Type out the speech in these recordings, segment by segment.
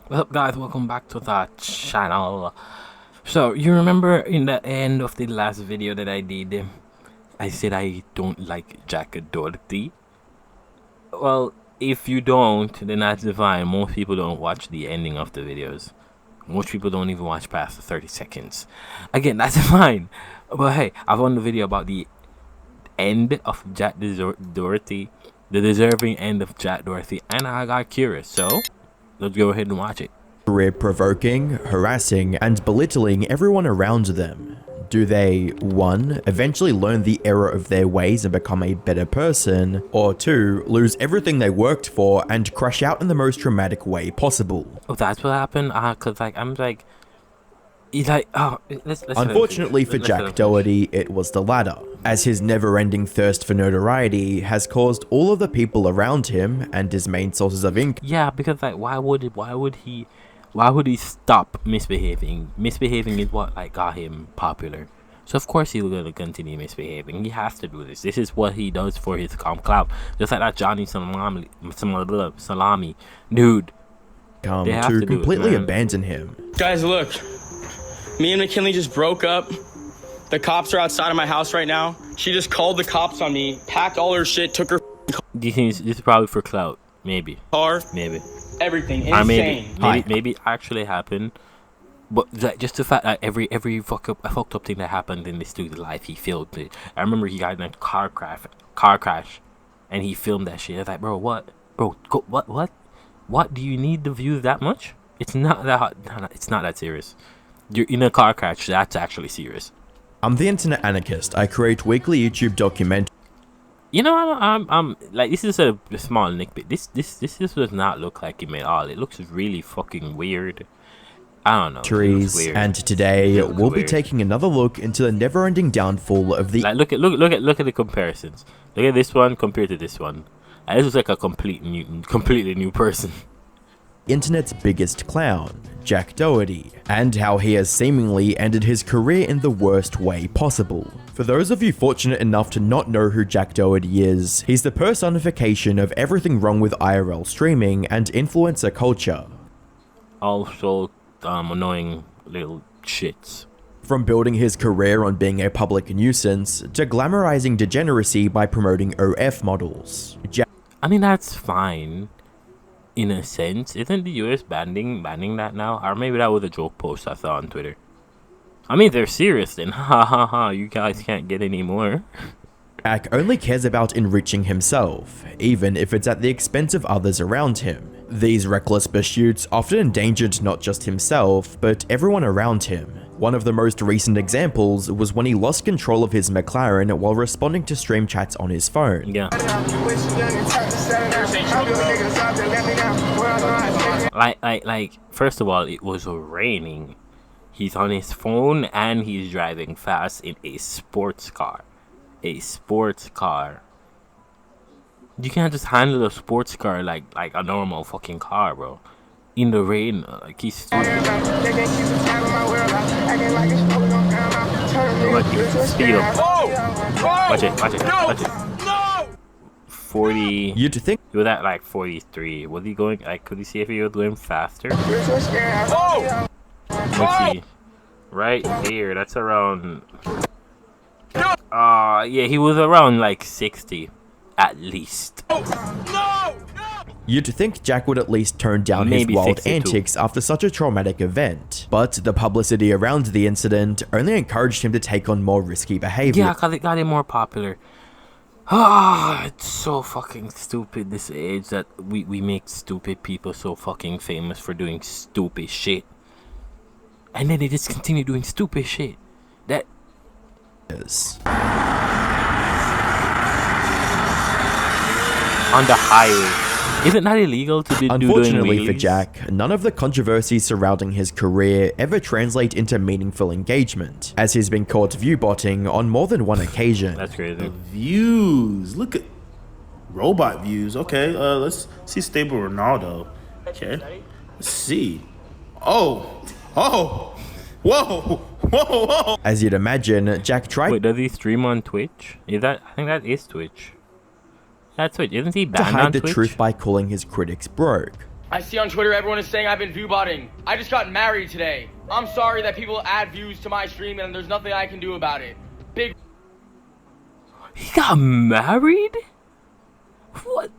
What's up, guys? Welcome back to the channel. So you remember in the end of the last video that I did, I said I don't like Jack Doherty. Well, if you don't, then that's fine. Most people don't watch the ending of the videos. Most people don't even watch past the 30 seconds. Again, that's fine. But hey, I've done the video about the end of Jack Doherty, the deserving end of Jack Doherty, and I got curious. So let's go ahead and watch it. Career provoking, harassing, and belittling everyone around them. Do they, 1. Eventually learn the error of their ways and become a better person, or 2. Lose everything they worked for and crash out in the most traumatic way possible? Oh, that's what happened? Cause I'm like, he's like, oh, let's Unfortunately for Jack Doherty, it was the latter, as his never-ending thirst for notoriety has caused all of the people around him and his main sources of income. Yeah, because like, why would he stop misbehaving? Misbehaving is what like got him popular. So of course he's gonna continue misbehaving. He has to do this. This is what he does for his clout. Just like that Johnny Salami dude. Come to completely abandon him. Guys, look. Me and McKinley just broke up. The cops are outside of my house right now. She just called the cops on me, packed all her shit, took her Do you think this is probably for clout? Maybe. car, Maybe. everything. Insane. Maybe it actually happened. But like, just the fact that every fucked up thing that happened in this dude's life, he filmed it. I remember he got in a car crash, and he filmed that shit. I was like, bro, what, bro, what? Do you need the views that much? It's not that hot. It's not that serious. You're in a car crash. That's actually serious. I'm the internet anarchist. I create weekly YouTube documentaries. You know, I'm like, this is a small nitpick. This does not look like him at all. It looks really fucking weird. I don't know. And today we'll be taking another look into the never-ending downfall of the. Like, look at the comparisons. Look at this one compared to this one. This looks like a completely new person. Internet's biggest clown, Jack Doherty, and how he has seemingly ended his career in the worst way possible. For those of you fortunate enough to not know who Jack Doherty is, he's the personification of everything wrong with IRL streaming and influencer culture. Also, annoying little shits. From building his career on being a public nuisance, to glamorizing degeneracy by promoting OF models. I mean, that's fine. In a sense, isn't the US banning that now? Or maybe that was a joke post I saw on Twitter. I mean, they're serious then. Ha ha ha, you guys can't get any more. Jack only cares about enriching himself, even if it's at the expense of others around him. These reckless pursuits often endangered not just himself, but everyone around him. One of the most recent examples was when he lost control of his McLaren while responding to stream chats on his phone. Yeah. Like, first of all, it was raining. He's on his phone and he's driving fast in a sports car. A sports car. You can't just handle a sports car like a normal fucking car, bro. In the rain, like he's stupid. Speed up. Watch it. 40. You'd think he was at like 43. Was he going? Like, could you see if he was going faster? Let's see. Right there. That's around. Yeah, he was around like 60, at least. You'd think Jack would at least tone down Maybe his wild 62. antics after such a traumatic event, but the publicity around the incident only encouraged him to take on more risky behavior. Yeah, cause it got him more popular. Ah, it's so fucking stupid this age that we make stupid people so fucking famous for doing stupid shit. And then they just continue doing stupid shit. That is. On the highway. Is it not illegal to be doing wheelies? Unfortunately for Jack, none of the controversies surrounding his career ever translate into meaningful engagement, as he's been caught view-botting on more than one occasion. That's crazy. Views. Look at robot views. Okay, let's see stable Ronaldo. Okay, let's see. Oh, whoa. As you'd imagine, Jack tried Wait, does he stream on Twitch? Is that? I think that is Twitch. That's Twitch. Isn't he to banned hide on the Twitch? truth by calling his critics broke. I see on Twitter everyone is saying I've been view botting. I just got married today. I'm sorry that people add views to my stream and there's nothing I can do about it. Big. He got married? What?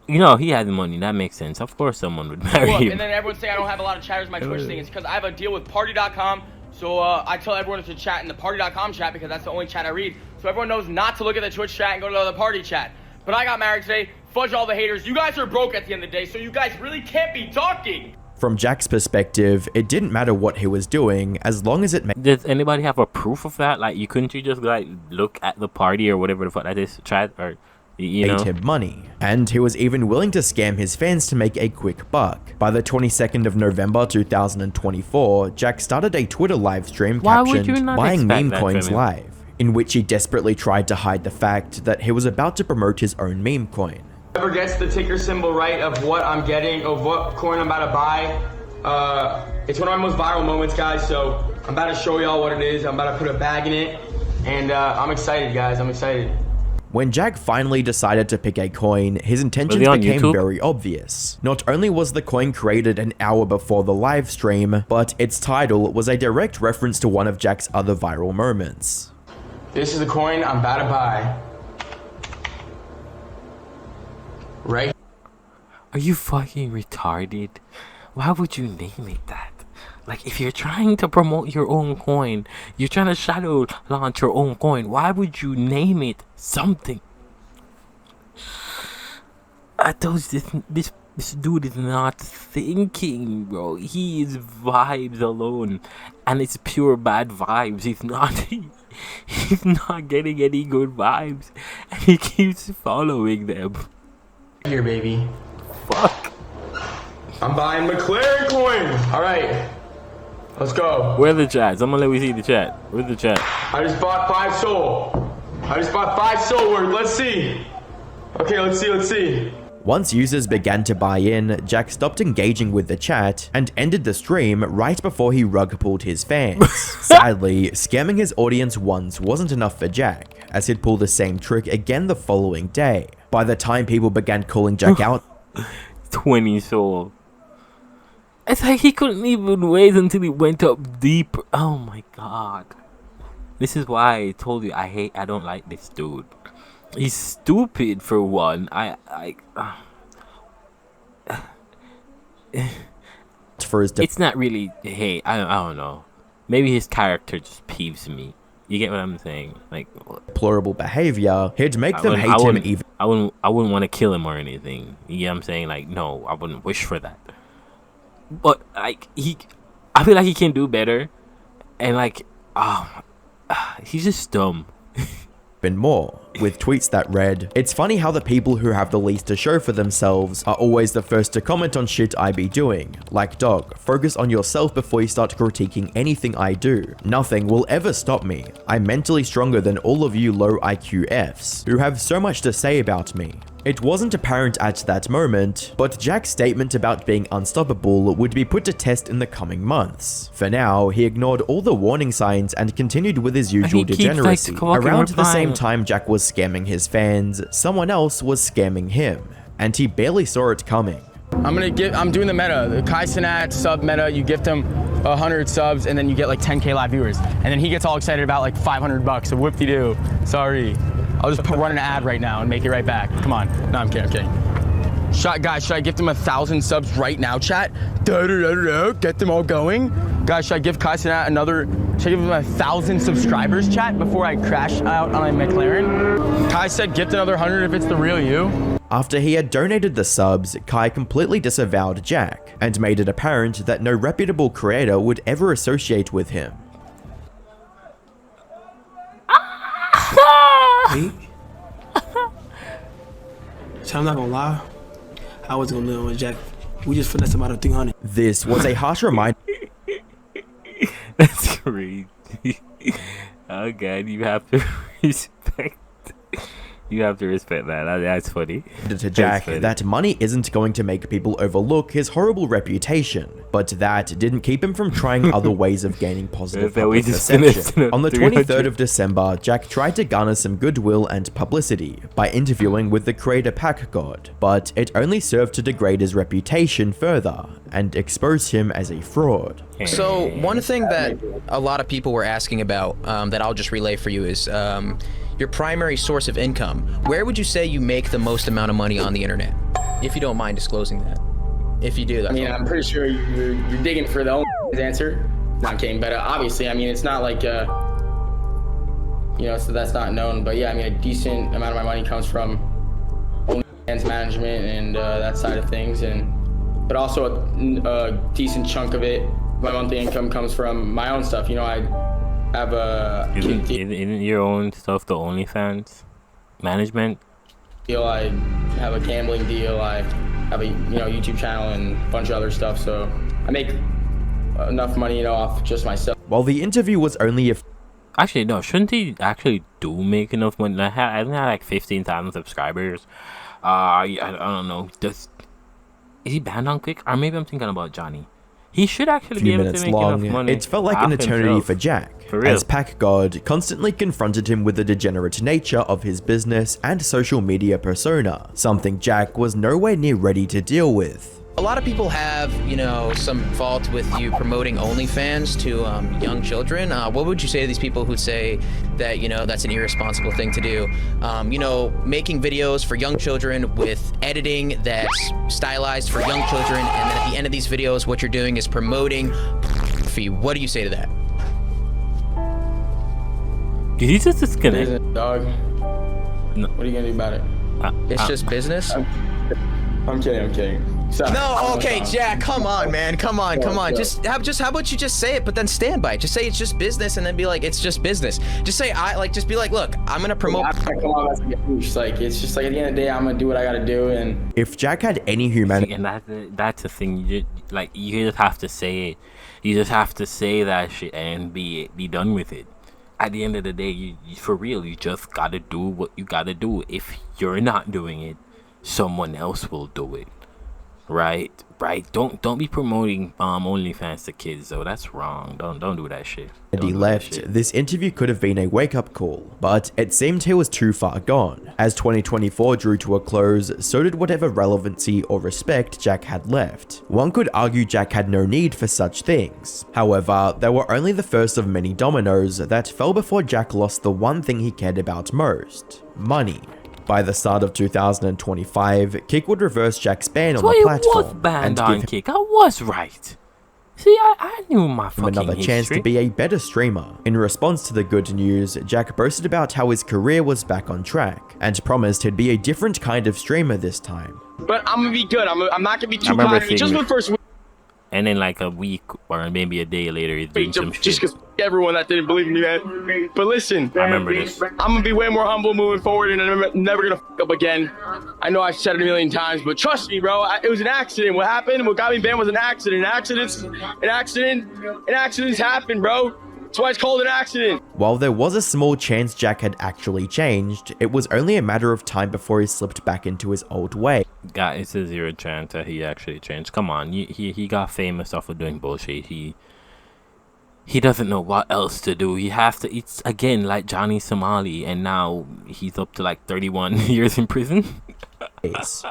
You know, he had the money. That makes sense. Of course someone would marry him. And then everyone's saying I don't have a lot of chatters in my Twitch thing. It's because I have a deal with party.com. So I tell everyone to chat in the party.com chat because that's the only chat I read. So everyone knows not to look at the Twitch chat and go to the party chat. But I got married today. Fudge all the haters. You guys are broke at the end of the day, so you guys really can't be talking. From Jack's perspective, it didn't matter what he was doing as long as it made Does anybody have a proof of that? Like, you just like look at the party or whatever the fuck that is, chat, or you know, him money. And he was even willing to scam his fans to make a quick buck. By the 22nd of November 2024, Jack started a Twitter live stream captioned "Buying Meme Coins Live," in which he desperately tried to hide the fact that he was about to promote his own meme coin. Whoever gets the ticker symbol right of what I'm getting, of what coin I'm about to buy, it's one of my most viral moments, guys, so I'm about to show y'all what it is. I'm about to put a bag in it, and I'm excited, guys. I'm excited. When Jack finally decided to pick a coin, his intentions became very obvious. Not only was the coin created an hour before the live stream, but its title was a direct reference to one of Jack's other viral moments. This is the coin I'm about to buy. Right? Are you fucking retarded? Why would you name it that? Like, if you're trying to promote your own coin, you're trying to shadow launch your own coin, why would you name it something? I told you this dude is not thinking, bro. He is vibes alone, and it's pure bad vibes. He's not getting any good vibes, and he keeps following them. Here, baby. Fuck. I'm buying McLaren coin. All right. Let's go. Where the chats? I'm gonna let me see the chat. Where's the chat? I just bought 5 soul. I just bought 5 soul worth. Let's see. Okay, let's see. Once users began to buy in, Jack stopped engaging with the chat and ended the stream right before he rug pulled his fans. Sadly, scamming his audience once wasn't enough for Jack, as he'd pull the same trick again the following day. By the time people began calling Jack out, 20 soul. It's like he couldn't even wait until he went up deeper. Oh my god. This is why I told you I don't like this dude. He's stupid for one. It's not really hate. I don't know. Maybe his character just peeves me. You get what I'm saying? Like, deplorable behavior, he'd make them hate him even. I wouldn't want to kill him or anything. You get what I'm saying? Like, no, I wouldn't wish for that. But like I feel like he can do better, and like, he's just dumb. And more, with tweets that read, "It's funny how the people who have the least to show for themselves are always the first to comment on shit I be doing. Like, dog, focus on yourself before you start critiquing anything I do. Nothing will ever stop me. I'm mentally stronger than all of you low IQ Fs, who have so much to say about me." It wasn't apparent at that moment, but Jack's statement about being unstoppable would be put to test in the coming months. For now, he ignored all the warning signs and continued with his usual degeneracy. Around the same time Jack was scamming his fans, someone else was scamming him, and he barely saw it coming. I'm doing the meta, the Kai Cenat sub meta. You gift him 100 subs and then you get like 10K live viewers. And then he gets all excited about like $500, so whoop-de-doo. Sorry. I'll just run an ad right now and make it right back. Come on. No, I'm kidding. Guys, should I gift him 1,000 subs right now, chat? Get them all going. Guys, should I give Kai Cenat should I give him 1,000 subscribers, chat, before I crash out on a McLaren? Kai said gift another 100 if it's the real you. After he had donated the subs, Kai completely disavowed Jack and made it apparent that no reputable creator would ever associate with him. So I'm not gonna lie, I was gonna live with Jack. We just finessed him out of 300. This was a harsh reminder. That's crazy. Oh god, you have to respect You have to respect that. That's funny. To Jack that money isn't going to make people overlook his horrible reputation, but that didn't keep him from trying other ways of gaining positive public perception. On the 23rd of December, Jack tried to garner some goodwill and publicity by interviewing with the creator Pack God, but it only served to degrade his reputation further and expose him as a fraud. So one thing that a lot of people were asking about that I'll just relay for you is your primary source of income. Where would you say you make the most amount of money on the internet? If you don't mind disclosing that. If you do, that's I'm pretty sure you're digging for the only answer. Not kidding, but obviously, it's not like, so that's not known. But yeah, a decent amount of my money comes from OnlyFans management and that side of things, but also a decent chunk of it, my monthly income comes from my own stuff. I have a Isn't your own stuff the OnlyFans management deal. I have a gambling deal. I have a YouTube channel and a bunch of other stuff. So I make enough money, off just myself. While the interview was only a Actually, no. Shouldn't he actually do make enough money? I think I have like 15,000 subscribers. I don't know. Is he banned on Kick? Or maybe I'm thinking about Johnny. He should actually be few able minutes to make long, enough money. it felt like an eternity himself. for Jack, For real. as Pack God constantly confronted him with the degenerate nature of his business and social media persona, something Jack was nowhere near ready to deal with. A lot of people have, some fault with you promoting OnlyFans to young children. What would you say to these people who say that, that's an irresponsible thing to do? Making videos for young children with editing that's stylized for young children, and then at the end of these videos, what you're doing is promoting pornography. What do you say to that? Did he just disconnect? Dog. No. What are you gonna do about it? It's just business? I'm kidding. Sorry. No, okay, Jack, come on, man. Come on. Just how about you just say it, but then stand by it. Just say it's just business, and then be like, it's just business. Just say, just be like, look, I'm gonna promote. Come on, that's it's just like at the end of the day, I'm gonna do what I gotta do, and If Jack had any humanity, And that's the thing. You just have to say it. You just have to say that shit and be done with it. At the end of the day, you for real, you just gotta do what you gotta do. If you're not doing it, someone else will do it. Right. Don't be promoting OnlyFans to kids though. That's wrong. Don't do that shit. Don't do that left, shit. this interview could have been a wake-up call, but it seemed he was too far gone. As 2024 drew to a close, so did whatever relevancy or respect Jack had left. One could argue Jack had no need for such things. However, they were only the first of many dominoes that fell before Jack lost the one thing he cared about most: money. By the start of 2025, Kick would reverse Jack's ban on So the he platform was banned and on give him Kick. I was right. See, I knew my fucking another chance history. to be a better streamer. In response to the good news, Jack boasted about how his career was back on track and promised he'd be a different kind of streamer this time. but I'm gonna be good. I'm not gonna be too remember cocky. Just seeing- for the first week. And then like a week or maybe a day later, he's doing some Just shit. because everyone that didn't believe in me, man. But listen, I remember this. I'm gonna be way more humble moving forward, and I'm never gonna fuck up again. I know I've said it a million times, but trust me, bro. It was an accident. What happened? What got me banned was an accident. Accidents happen, bro. That's why it's called an accident. While there was a small chance Jack had actually changed, it was only a matter of time before he slipped back into his old way. God, it's a zero chance that he actually changed. Come on, he got famous off of doing bullshit. He doesn't know what else to do. He has to. It's again like Johnny Somali, and now he's up to like 31 years in prison.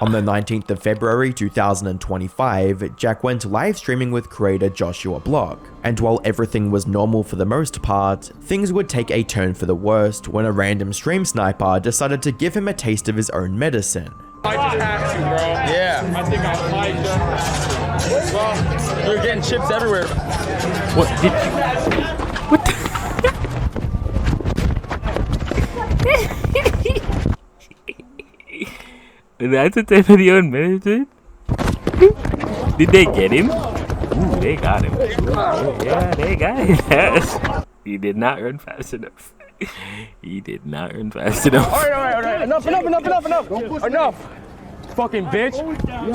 On the 19th of February 2025, Jack went live streaming with creator Joshua Block, and while everything was normal for the most part, things would take a turn for the worst when a random stream sniper decided to give him a taste of his own medicine. I just have to, bro. Yeah. I think I might. Well, you're getting chips everywhere. What did you? What? That's a type of the own medicine. Did they get him? Ooh, they got him. Ooh, yeah, they got him. Yes. He did not run fast enough. He did not run fast enough. All right. Enough. Enough. Fucking bitch.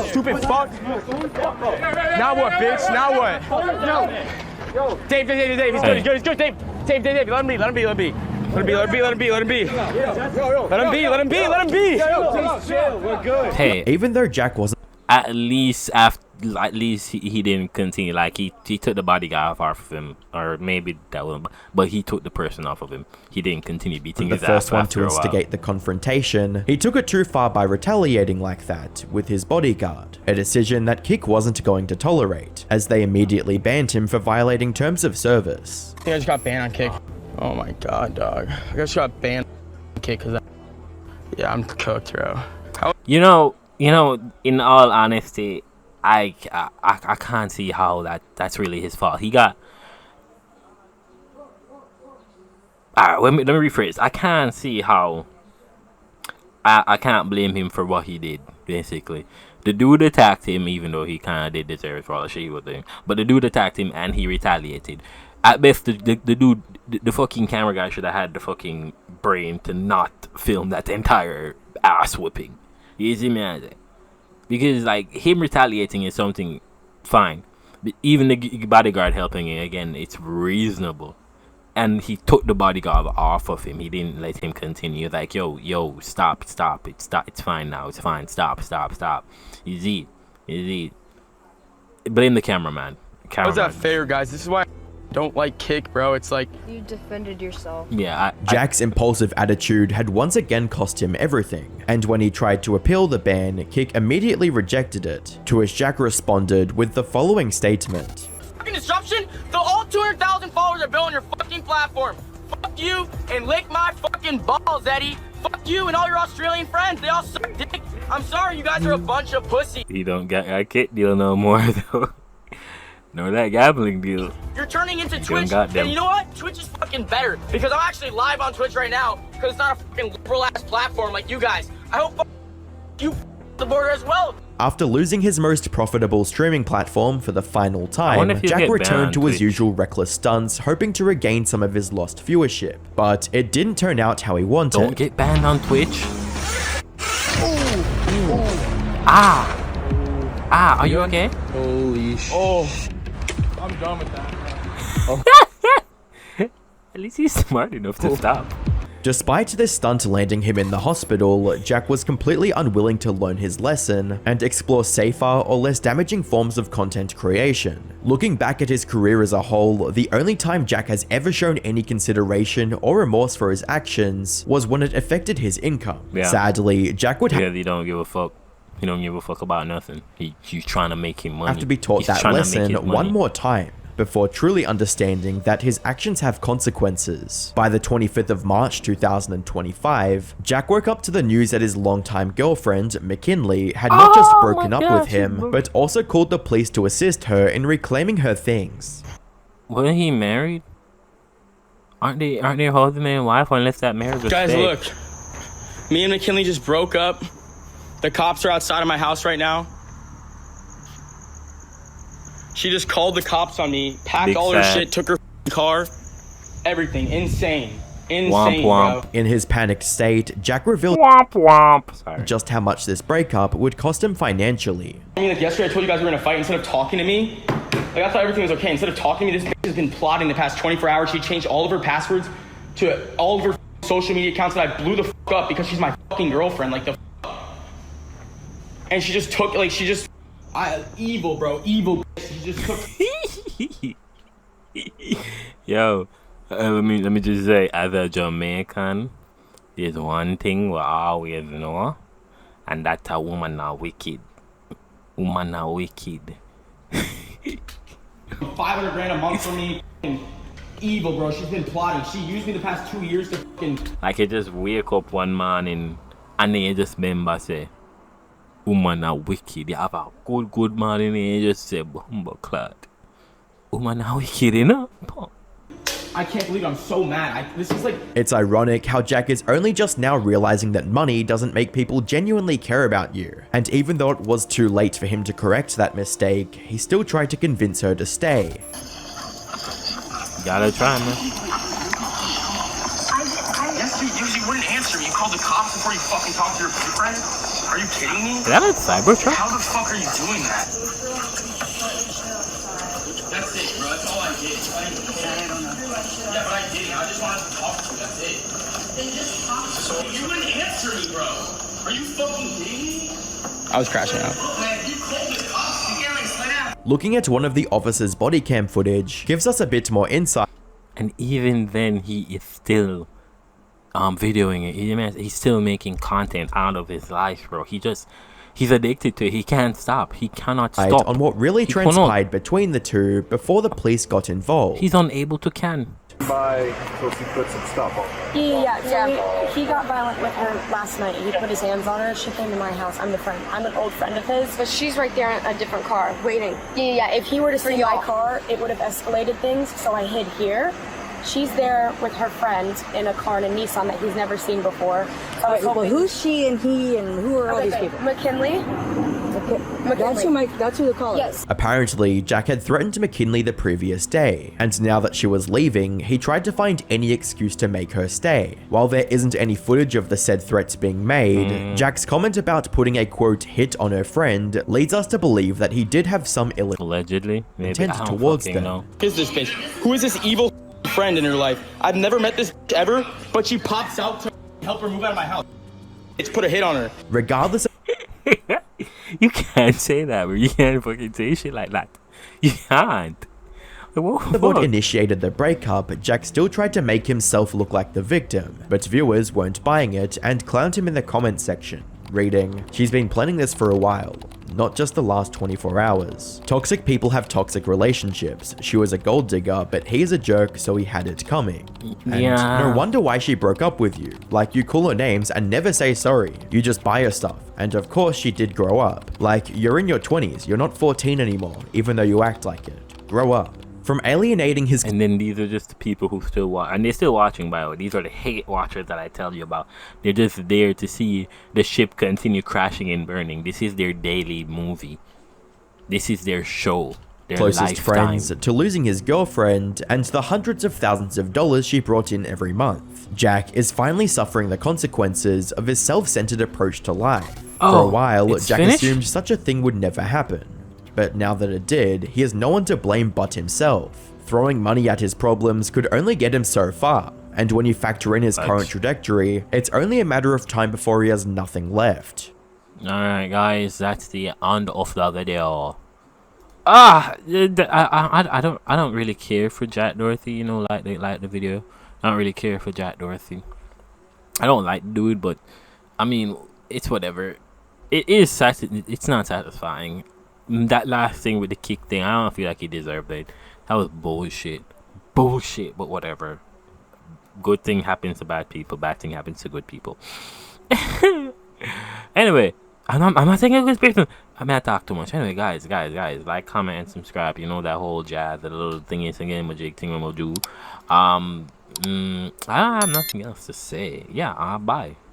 Stupid fuck. Now what, bitch? Now what? Dave. He's good. Dave. Let him be. Let him be, let him be, let him be, let him be. Let him be, let him be, let him be. Chill, we're good. Hey, Even though Jack wasn't at least he didn't continue. Like he took the bodyguard off of him, or maybe that one, but he took the person off of him. He didn't continue beating the his first ass one after to a while. instigate the confrontation, he took it too far by retaliating like that with his bodyguard, a decision that Kick wasn't going to tolerate, as they immediately banned him for violating terms of service. I think I just got banned on Kick. Oh my god, dog. I just got banned on Kick because yeah, I'm cooked, bro. You know, in all honesty, I can't see how that's really his fault. He got. Alright, let me rephrase. I can't see how. I can't blame him for what he did. Basically, the dude attacked him, even though he kind of did deserve for all the shit he was doing. But the dude attacked him and he retaliated. At best, the dude, the fucking camera guy should have had the fucking brain to not film that entire ass whipping. You see me? Because like him retaliating is something fine, but even the bodyguard helping him, again, it's reasonable. And he took the bodyguard off of him. He didn't let him continue. Like, yo, stop, it's fine now, it's fine, stop. You see, blame the cameraman. How's that fair, guys? This is why I don't like Kick, bro. It's like You defended yourself. Yeah, Jack's impulsive attitude had once again cost him everything, and when he tried to appeal the ban, Kick immediately rejected it, to which Jack responded with the following statement. fucking disruption. All 200,000 followers are building your fucking platform. Fuck you and lick my fucking balls, Eddie. Fuck you and all your Australian friends. They all suck dick. I'm sorry, you guys are a bunch of pussy. he don't got a kit deal no more though. No, that gambling deal. You're turning into You Twitch, got them. and you know what? Twitch is fucking better because I'm actually live on Twitch right now because it's not a fucking liberal ass platform like you guys. I hope you the border as well. After losing his most profitable streaming platform for the final wonder time, if he'll Jack get returned banned to his Twitch. usual reckless stunts, hoping to regain some of his lost viewership. But it didn't turn out how he wanted. Don't get banned on Twitch. Are you okay? Holy shit. Oh, I'm done with that. At least he's smart enough to stop. Despite this stunt landing him in the hospital, Jack was completely unwilling to learn his lesson and explore safer or less damaging forms of content creation. Looking back at his career as a whole, the only time Jack has ever shown any consideration or remorse for his actions was when it affected his income. Yeah. Sadly, Jack would Because he don't give a fuck. He don't give a fuck about nothing. He's trying to make him money. have to be taught He's that trying to make lesson his money. one more time before truly understanding that his actions have consequences. By the 25th of March 2025, Jack woke up to the news that his longtime girlfriend, McKinley, had not just broken up with him, but also called the police to assist her in reclaiming her things. Wasn't he married? Aren't they husband and wife unless that marriage was Guys, fake? look. Me and McKinley just broke up. The cops are outside of my house right now. She just called the cops on me, packed Big all her sad. shit, took her car, everything. Insane. Womp Insane, womp. bro. In his panicked state, Jack revealed Womp womp. Sorry. just how much this breakup would cost him financially. I mean, like yesterday I told you guys we were gonna fight. Instead of talking to me, like I thought everything was okay. Instead of talking to me, this bitch has been plotting the past 24 hours. She changed all of her passwords to all of her social media accounts that I blew the fuck up because she's my fucking girlfriend. Like the and she just took, like, she just, evil, bro, evil. She just took. Yo, let me just say, as a Jamaican, there's one thing we always know, and that's a woman are wicked. Woman are wicked. 500 grand a month for me. Evil, bro. She's been plotting. She used me the past 2 years to fucking. Like you just wake up one morning and then you just remember say, woman are wicked. You have a good morning and you just say, bumbo clout. Woman are wicked, you know? I can't believe I'm so mad. This is like. It's ironic how Jack is only just now realizing that money doesn't make people genuinely care about you. And even though it was too late for him to correct that mistake, he still tried to convince her to stay. Gotta try, man. Yes, you wouldn't answer me. You called the cops before you fucking talked to your boyfriend? Are you kidding me? Is that a Cybertruck? How the fuck are you doing that? That's it, bro. That's all I did. Yeah, but I didn't. I just wanted to talk to you. That's it. Then just talk to me. So you wouldn't answer me, bro. Are you fucking kidding me? I was crashing out. Looking at one of the officer's body cam footage gives us a bit more insight. And even then, he is still videoing it. He's still making content out of his life, bro. He's addicted to it. He can't stop. He cannot stop. On what really transpired between the two before the police got involved. He's unable to can. So he put some stuff on. Yeah. He got violent with her last night. He put his hands on her. She came to my house. I'm an old friend of his. But she's right there in a different car, waiting. Yeah. If he were to see my car, it would have escalated things. So I hid here. She's there with her friend in a car in a Nissan that he's never seen before. So well, who's she and he and who are all these people? McKinley. That's who the caller is. Apparently, Jack had threatened McKinley the previous day, and now that she was leaving, he tried to find any excuse to make her stay. While there isn't any footage of the said threats being made, Jack's comment about putting a quote hit on her friend leads us to believe that he did have some allegedly intent towards them. Who is this bitch? Who is this evil friend in her life? I've never met this ever, but she pops out to help her move out of my house. It's put a hit on her. Regardless of you can't say that, bro. You can't fucking say shit like that. You can't. what initiated the breakup, Jack still tried to make himself look like the victim, but viewers weren't buying it and clowned him in the comments section, reading, "She's been planning this for a while, not just the last 24 hours. Toxic people have toxic relationships. She was a gold digger, but he's a jerk, so he had it coming. And no wonder why she broke up with you. Like, you call her names and never say sorry. You just buy her stuff. And of course she did grow up. Like, you're in your 20s, you're not 14 anymore, even though you act like it. Grow up." From alienating his— And then these are just the people who still watch, and they're still watching, by the way. These are the hate watchers that I tell you about. They're just there to see the ship continue crashing and burning. This is their daily movie. This is their show. Their closest lifetime. friends to losing his girlfriend and the hundreds of thousands of dollars she brought in every month. Jack is finally suffering the consequences of his self-centered approach to life. For a while, Jack assumed such a thing would never happen. But now that it did, he has no one to blame but himself. Throwing money at his problems could only get him so far, and when you factor in his current trajectory, it's only a matter of time before he has nothing left. Alright guys, that's the end of the video. I don't really care for Jack Doherty, you know, like the video. I don't really care for Jack Doherty. I don't like the dude, but I mean, it's whatever. It's not satisfying. That last thing with the kick thing, I don't feel like he deserved it. That was bullshit. Bullshit, but whatever. Good thing happens to bad people. Bad thing happens to good people. Anyway, I'm not saying a good person. I may talk too much. Anyway, guys, like, comment, and subscribe. You know that whole jazz, the little thingy again, magic thing I'm gonna do. I have nothing else to say. Yeah, bye.